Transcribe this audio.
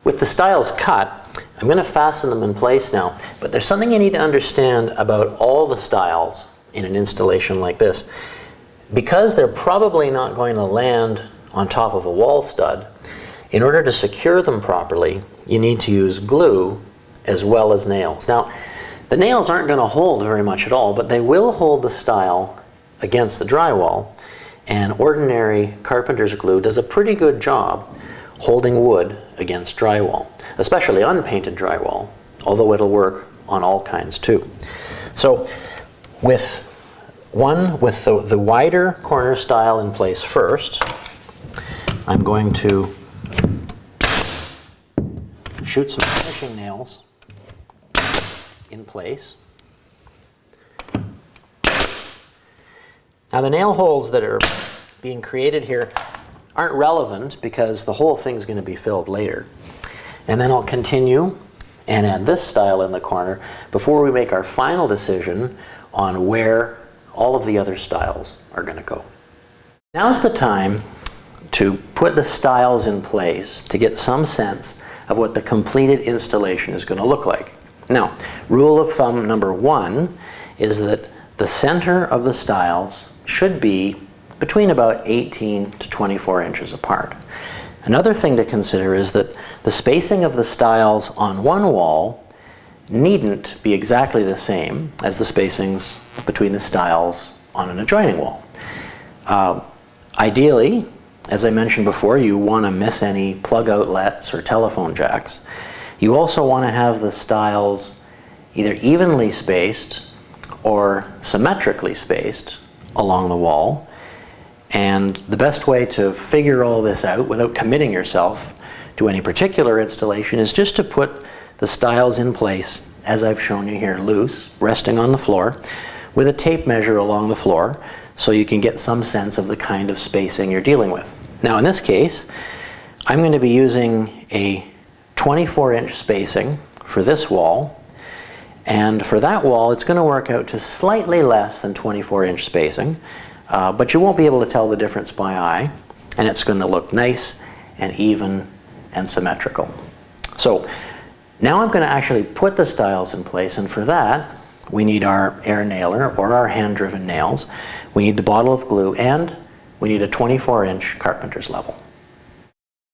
With the stiles cut, I'm going to fasten them in place now, but there's something you need to understand about all the stiles in an installation like this. Because they're probably not going to land on top of a wall stud, in order to secure them properly, you need to use glue as well as nails. Now, the nails aren't going to hold very much at all, but they will hold the stile against the drywall, and ordinary carpenter's glue does a pretty good job holding wood against drywall, especially unpainted drywall, although it'll work on all kinds too. So with the wider corner stile in place first, I'm going to shoot some finishing nails in place. Now the nail holes that are being created here aren't relevant because the whole thing's going to be filled later. And then I'll continue and add this stile in the corner before we make our final decision on where all of the other stiles are going to go. Now's the time to put the stiles in place to get some sense of what the completed installation is going to look like. Now, rule of thumb number 1 is that the center of the stiles should be between about 18 to 24 inches apart. Another thing to consider is that the spacing of the stiles on one wall needn't be exactly the same as the spacings between the stiles on an adjoining wall. Ideally, as I mentioned before, you want to miss any plug outlets or telephone jacks. You also want to have the stiles either evenly spaced or symmetrically spaced along the wall. And the best way to figure all this out without committing yourself to any particular installation is just to put the stiles in place, as I've shown you here, loose, resting on the floor, with a tape measure along the floor, so you can get some sense of the kind of spacing you're dealing with. Now in this case, I'm going to be using a 24-inch spacing for this wall, and for that wall it's going to work out to slightly less than 24-inch spacing, but you won't be able to tell the difference by eye, and it's going to look nice and even and symmetrical. So now I'm going to actually put the stiles in place, and for that we need our air nailer or our hand-driven nails, we need the bottle of glue, and we need a 24-inch carpenter's level.